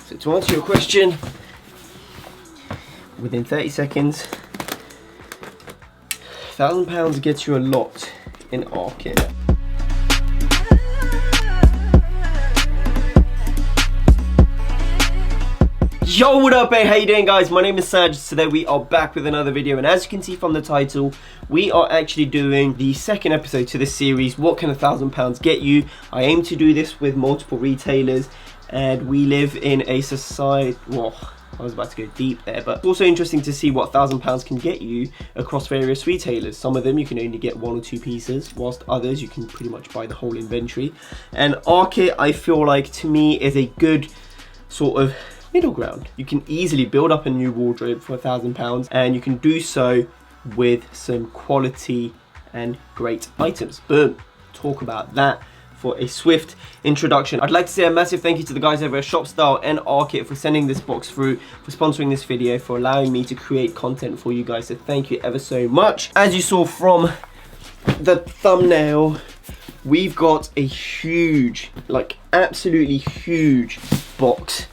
So to answer your question, within 30 seconds, £1,000 gets you a lot in Arket. Yo, what up, hey, how you doing, guys? My name is Sangiev. Today we are back with another video, and as you can see from the title, we are actually doing the second episode to this series, What Can £1,000 Get You? I aim to do this with multiple retailers, and we live in a society, well, I was about to go deep there, but it's also interesting to see what £1,000 can get you across various retailers. Some of them you can only get 1 or 2 pieces, whilst others you can pretty much buy the whole inventory. And Arket, I feel like, to me, is a good sort of middle ground. You can easily build up a new wardrobe for £1,000, and you can do so with some quality and great items. Boom, talk about that for a swift introduction. I'd like to say a massive thank you to the guys over at ShopStyle and Arket for sending this box through, for sponsoring this video, for allowing me to create content for you guys, so thank you ever so much. As you saw from the thumbnail, we've got a huge, like absolutely huge box,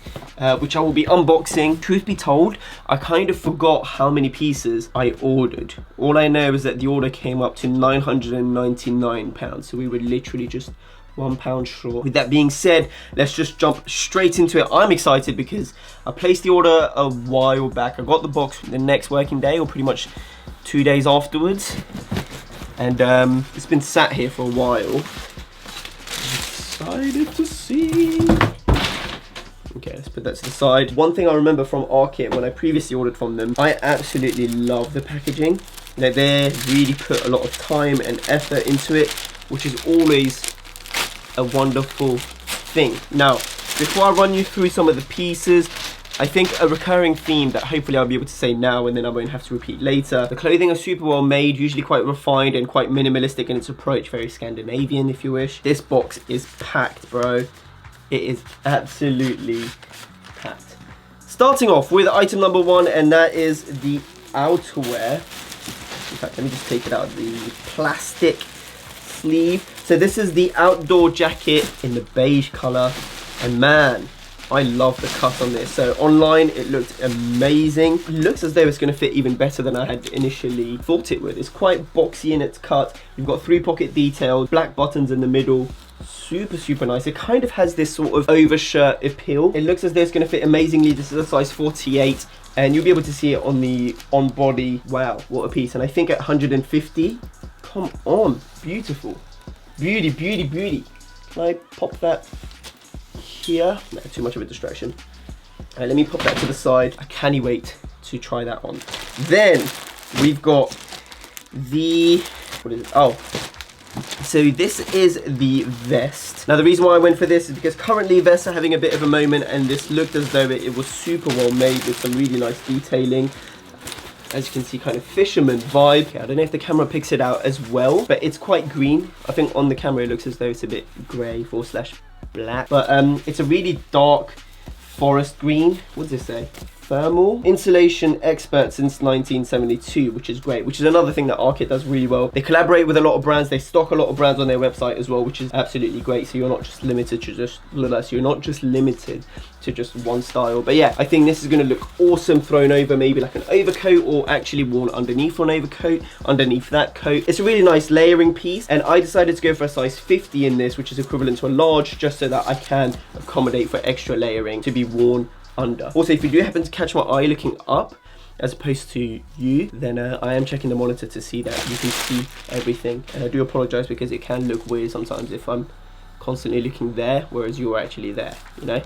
which I will be unboxing. Truth be told, I kind of forgot how many pieces I ordered. All I know is that the order came up to £999, so we were literally just £1 short. With that being said, let's just jump straight into it. I'm excited because I placed the order a while back. I got the box the next working day, or pretty much 2 days afterwards, and it's been sat here for a while. Excited to see. Okay, let's put that to the side. One thing I remember from Arket when I previously ordered from them, I absolutely love the packaging. They really put a lot of time and effort into it, which is always a wonderful thing. Now, before I run you through some of the pieces, I think a recurring theme that hopefully I'll be able to say now and then I won't have to repeat later. The clothing is super well made, usually quite refined and quite minimalistic in its approach, very Scandinavian if you wish. This box is packed, bro. It is absolutely packed. Starting off with item number 1, and that is the outerwear. In fact, let me just take it out of the plastic sleeve. So this is the outdoor jacket in the beige color, and man, I love the cut on this. So online it looked amazing. It looks as though it's going to fit even better than I had initially thought it would. It's quite boxy in its cut. You've got 3 pocket details, black buttons in the middle. Super nice. It kind of has this sort of overshirt appeal. It looks as though it's going to fit amazingly. This is a size 48, and you'll be able to see it on the on body. Wow, what a piece. And I think at 150, come on, beautiful, beauty. Can I pop that here? No, too much of a distraction. Let me pop that to the side. I can't wait to try that on. Then we've got the, what is it? Oh, so this is the vest. Now the reason why I went for this is because currently vests are having a bit of a moment, and this looked as though it was super well made with some really nice detailing. As you can see, kind of fisherman vibe. Okay, I don't know if the camera picks it out as well, but it's quite green. I think on the camera it looks as though it's a bit grey / black, but it's a really dark forest green. What does this say? Thermal insulation expert since 1972, which is great, which is another thing that Arket does really well. They collaborate with a lot of brands, they stock a lot of brands on their website as well, which is absolutely great. So you're not just limited to just one style. But yeah, I think this is going to look awesome thrown over maybe like an overcoat, or actually worn underneath an overcoat, underneath that coat. It's a really nice layering piece, and I decided to go for a size 50 in this, which is equivalent to a large, just so that I can accommodate for extra layering to be worn under. Also, if you do happen to catch my eye looking up as opposed to you, then I am checking the monitor to see that you can see everything, and I do apologize because it can look weird sometimes if I'm constantly looking there whereas you're actually there, you know.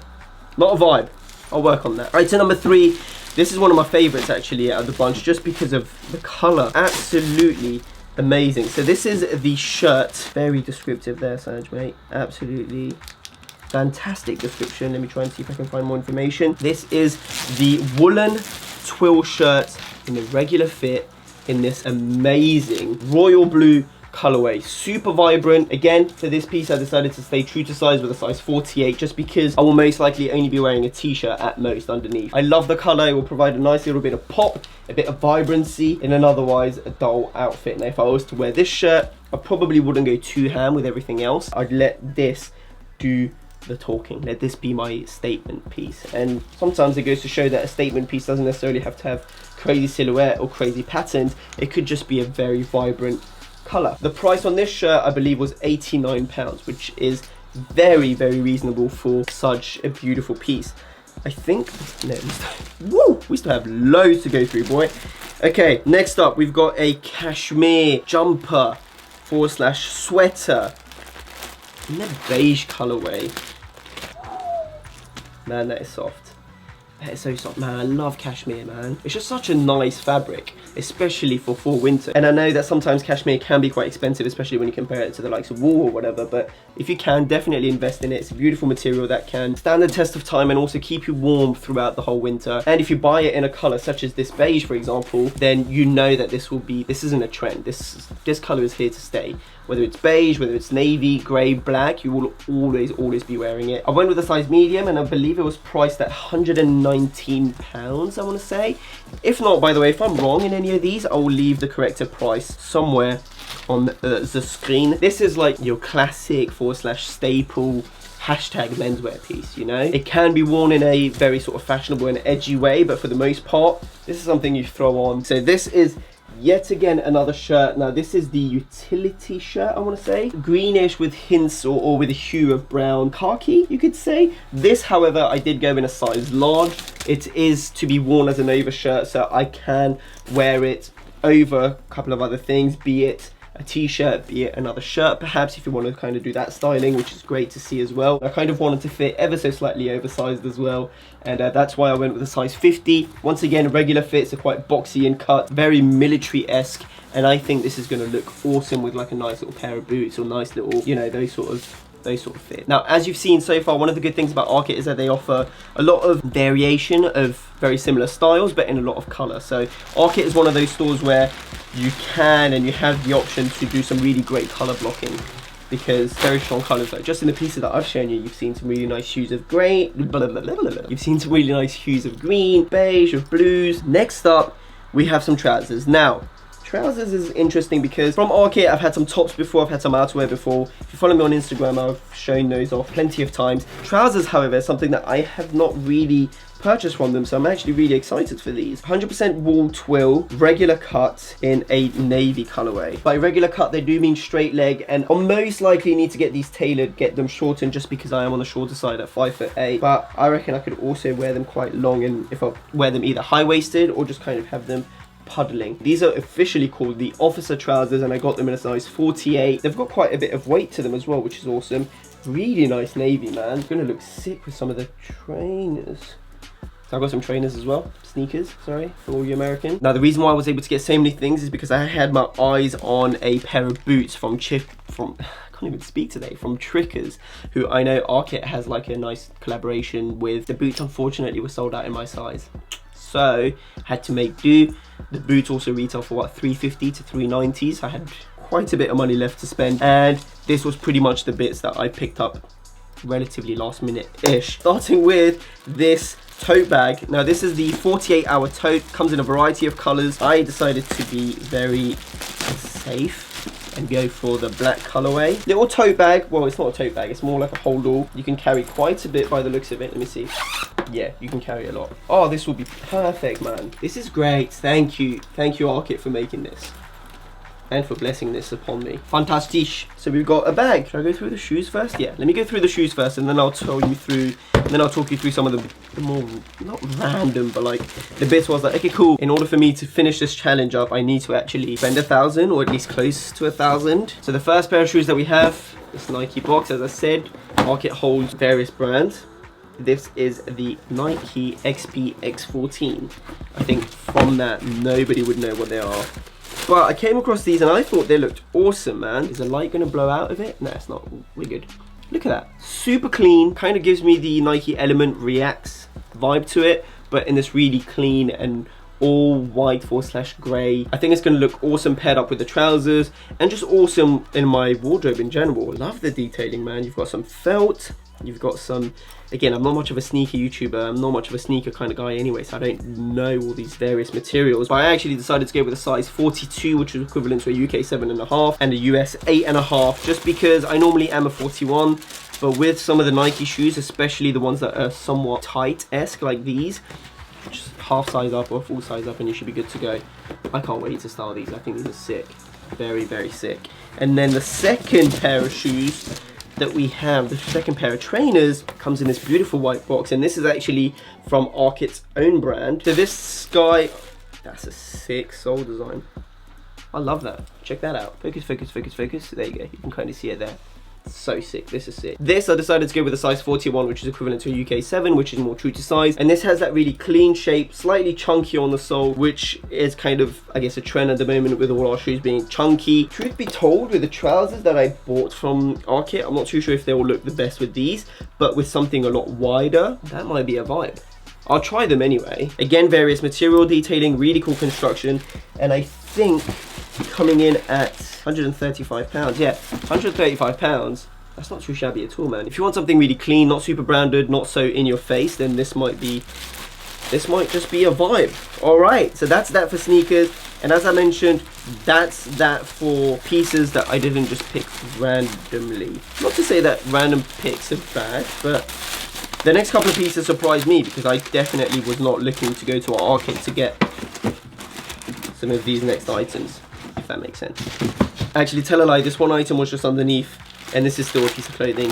Not a vibe. I'll work on that. Right, so number 3, this is one of my favorites actually out of the bunch, just because of the color. Absolutely amazing. So this is the shirt. Very descriptive there, Sanj, mate. Absolutely fantastic description. Let me try and see if I can find more information. This is the woolen twill shirt in the regular fit in this amazing royal blue colorway. Super vibrant. Again, for this piece I decided to stay true to size with a size 48, just because I will most likely only be wearing a t-shirt at most underneath. I love the color. It will provide a nice little bit of pop, a bit of vibrancy in an otherwise dull outfit. Now if I was to wear this shirt, I probably wouldn't go too ham with everything else. I'd let this do the talking. Let this be my statement piece. And sometimes it goes to show that a statement piece doesn't necessarily have to have crazy silhouette or crazy patterns. It could just be a very vibrant color. The price on this shirt, I believe, was £89, which is very, very reasonable for such a beautiful piece. I think, no, we still have loads to go through, boy. Okay, next up, we've got a cashmere jumper / sweater in the beige colorway. Man, that is soft. That is so soft, man. I love cashmere, man. It's just such a nice fabric, especially for fall winter. And I know that sometimes cashmere can be quite expensive, especially when you compare it to the likes of wool or whatever, but if you can, definitely invest in it. It's a beautiful material that can stand the test of time and also keep you warm throughout the whole winter. And if you buy it in a color such as this beige, for example, then you know that this isn't a trend. This color is here to stay. Whether it's beige, whether it's navy, grey, black, you will always be wearing it. I went with a size medium, and I believe it was priced at £119, I want to say. If not, by the way, if I'm wrong in any of these, I will leave the corrected price somewhere on the screen. This is like your classic / staple hashtag menswear piece, you know? It can be worn in a very sort of fashionable and edgy way, but for the most part, this is something you throw on. So this is yet again another shirt. Now this is the utility shirt, I want to say, greenish with hints or with a hue of brown khaki, you could say. This, however, I did go in a size large. It is to be worn as an overshirt, so I can wear it over a couple of other things, be it a t-shirt, be it another shirt, perhaps, if you want to kind of do that styling, which is great to see as well. I kind of wanted to fit ever so slightly oversized as well, and that's why I went with a size 50. Once again, regular fits are quite boxy in cut, very military-esque, and I think this is going to look awesome with like a nice little pair of boots or nice little, you know, those sort of fit. Now, as you've seen so far, one of the good things about Arket is that they offer a lot of variation of very similar styles, but in a lot of color. So Arket is one of those stores where you can and you have the option to do some really great color blocking, because very strong colors. Like just in the pieces that I've shown you, you've seen some really nice hues of grey, you've seen some really nice hues of green, beige, of blues. Next up, we have some trousers. Now, trousers is interesting because from Arket, I've had some tops before, I've had some outerwear before. If you follow me on Instagram, I've shown those off plenty of times. Trousers, however, is something that I have not really purchased from them, so I'm actually really excited for these. 100% wool twill, regular cut in a navy colorway. By regular cut, they do mean straight leg, and I'll most likely need to get these tailored, get them shortened, just because I am on the shorter side at 5'8", but I reckon I could also wear them quite long, and if I wear them either high-waisted or just kind of have them puddling. These are officially called the officer trousers, and I got them in a size 48. They've got quite a bit of weight to them as well, which is awesome. Really nice navy, man. It's gonna look sick with some of the trainers. So I've got some trainers as well, sneakers, sorry, for all you American. Now the reason why I was able to get so many things is because I had my eyes on a pair of boots from I can't even speak today, from Trickers, who I know Arket has like a nice collaboration with. The boots unfortunately were sold out in my size, so had to make do. The boots also retail for what, $350 to $390, so I had quite a bit of money left to spend, and this was pretty much the bits that I picked up relatively last minute-ish. Starting with this tote bag. Now this is the 48-hour tote, comes in a variety of colors. I decided to be very safe and go for the black colorway. Little tote bag, well, it's not a tote bag, it's more like a hold-all. You can carry quite a bit by the looks of it. Let me see. Yeah, you can carry a lot. Oh, this will be perfect, man. This is great. Thank you Arket, for making this and for blessing this upon me. Fantastic. So we've got a bag. Should I go through the shoes first? Yeah, let me go through the shoes first, and then I'll talk you through some of the more, not random, but like the bits where I was like, okay, cool. In order for me to finish this challenge up, I need to actually spend 1,000, or at least close to 1,000. So the first pair of shoes that we have, this Nike box, as I said, Arket holds various brands. This is the Nike XP X14. I think from that, nobody would know what they are. But I came across these and I thought they looked awesome, man. Is the light gonna blow out of it? No, it's not. We're good. Look at that. Super clean. Kind of gives me the Nike Element Reacts vibe to it, but in this really clean and all white / grey. I think it's gonna look awesome paired up with the trousers, and just awesome in my wardrobe in general. Love the detailing, man. You've got some felt, You've got some, again, I'm not much of a sneaker YouTuber, I'm not much of a sneaker kind of guy anyway, so I don't know all these various materials, but I actually decided to go with a size 42, which is equivalent to a UK 7.5 and a US 8.5, just because I normally am a 41, but with some of the Nike shoes, especially the ones that are somewhat tight-esque like these, just half size up or full size up and you should be good to go. I can't wait to style these. I think these are sick. Very, very sick. And then the second pair of shoes that we have, the second pair of trainers, comes in this beautiful white box, and this is actually from Arket's own brand. So this guy, that's a sick sole design. I love that. Check that out. Focus, focus, focus, focus. There you go. You can kind of see it there. So sick. This is sick. This I decided to go with a size 41, which is equivalent to a UK 7, which is more true to size, and this has that really clean shape, slightly chunky on the sole, which is kind of, I guess, a trend at the moment with all our shoes being chunky. Truth be told, with the trousers that I bought from Arket, I'm not too sure if they will look the best with these, but with something a lot wider, that might be a vibe. I'll try them anyway. Again, various material detailing, really cool construction, and I think coming in at £135, yeah, £135, that's not too shabby at all, man. If you want something really clean, not super branded, not so in your face, then this might just be a vibe. All right, so that's that for sneakers, and as I mentioned, that's that for pieces that I didn't just pick randomly. Not to say that random picks are bad, but the next couple of pieces surprised me because I definitely was not looking to go to our Arket to get some of these next items, if that makes sense. Actually, tell a lie, this one item was just underneath, and this is still a piece of clothing.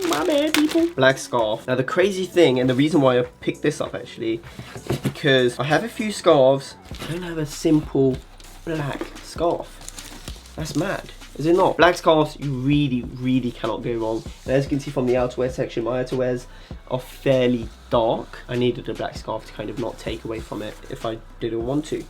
My bad, people. Black scarf. Now the crazy thing, and the reason why I picked this up actually, is because I have a few scarves. I don't have a simple black scarf. That's mad, is it not? Black scarves, you really, really cannot go wrong. And as you can see from the outerwear section, my outerwears are fairly dark. I needed a black scarf to kind of not take away from it if I didn't want to.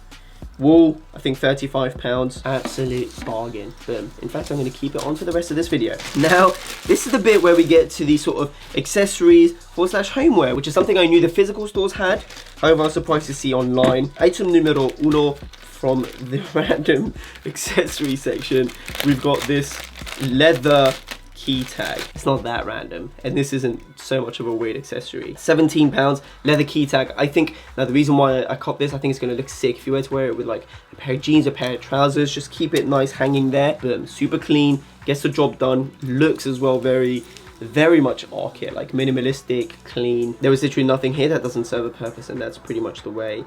Wool, I think £35, absolute bargain. Boom. In fact, I'm going to keep it on for the rest of this video. Now, this is the bit where we get to these sort of accessories / homeware, which is something I knew the physical stores had. However, I was surprised to see online. Item numero uno from the random accessory section. We've got this leather key tag. It's not that random, and this isn't so much of a weird accessory. £17, leather key tag. I think, now the reason why I copped this, I think it's going to look sick if you were to wear it with like a pair of jeans, a pair of trousers. Just keep it nice hanging there. Boom, super clean, gets the job done. Looks as well very much Arket, like minimalistic, clean. There was literally nothing here that doesn't serve a purpose, and that's pretty much the way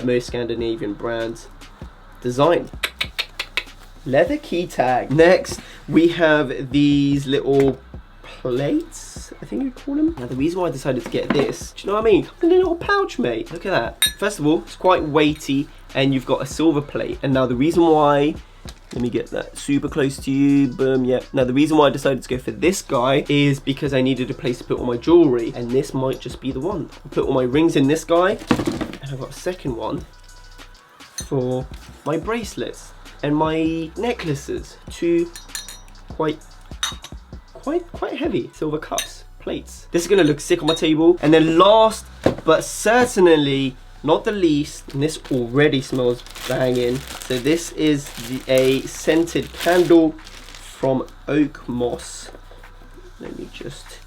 most Scandinavian brands design. Leather key tag. Next, we have these little plates, I think you call them. Now, the reason why I decided to get this, do you know what I mean? Comes in a little pouch, mate. Look at that. First of all, it's quite weighty, and you've got a silver plate. And now the reason why, let me get that super close to you. Boom, yeah. Now, the reason why I decided to go for this guy is because I needed a place to put all my jewelry, and this might just be the one. I'll put all my rings in this guy, and I've got a second one for my bracelets and my necklaces, two quite heavy silver cups, plates. This is gonna look sick on my table. And then last but certainly not the least, and this already smells banging, so this is a scented candle from Oak Moss. Let me just,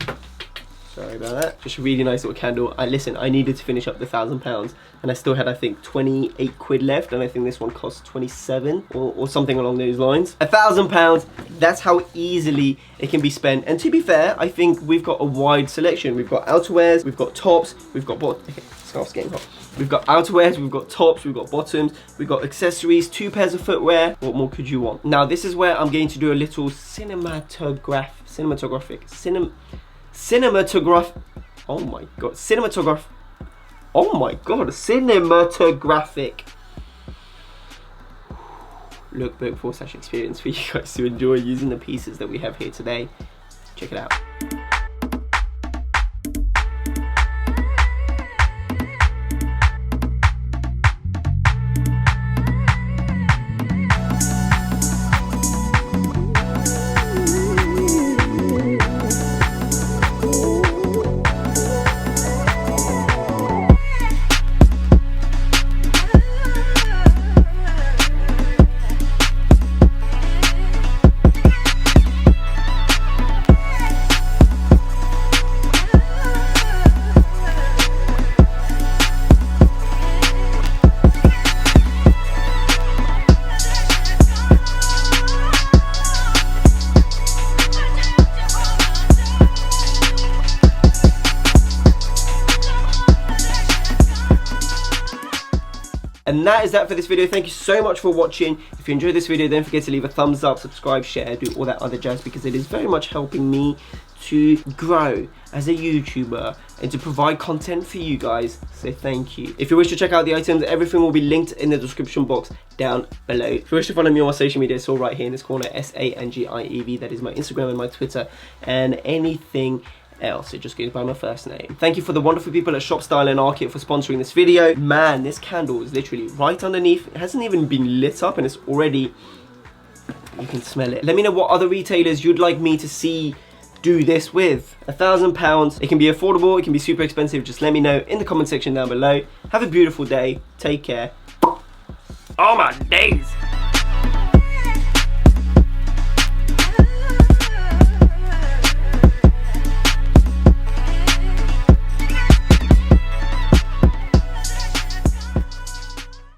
sorry about that. Just a really nice little candle. Listen, I needed to finish up the £1,000, and I still had, I think, 28 quid left, and I think this one cost 27 or something along those lines. £1,000, that's how easily it can be spent. And to be fair, I think we've got a wide selection. We've got outerwears, we've got tops, we've got okay, scarf's getting hot. We've got outerwears, we've got tops, we've got bottoms, we've got accessories, 2 pairs of footwear. What more could you want? Now, this is where I'm going to do a little cinematograph, oh my god, cinematographic lookbook / experience for you guys to enjoy using the pieces that we have here today. Check it out. And that is that for this video. Thank you so much for watching. If you enjoyed this video, don't forget to leave a thumbs up, subscribe, share, do all that other jazz, because it is very much helping me to grow as a YouTuber and to provide content for you guys, so thank you. If you wish to check out the items, everything will be linked in the description box down below. If you wish to follow me on my social media, it's all right here in this corner, Sangiev. That is my Instagram and my Twitter, and anything else, it just goes by my first name. Thank you for the wonderful people at Shop Style and Arket for sponsoring this video. Man, this candle is literally right underneath. It hasn't even been lit up and it's already, you can smell it. Let me know what other retailers you'd like me to see do this with. £1,000. It can be affordable, it can be super expensive. Just let me know in the comment section down below. Have a beautiful day. Take care. Oh my days.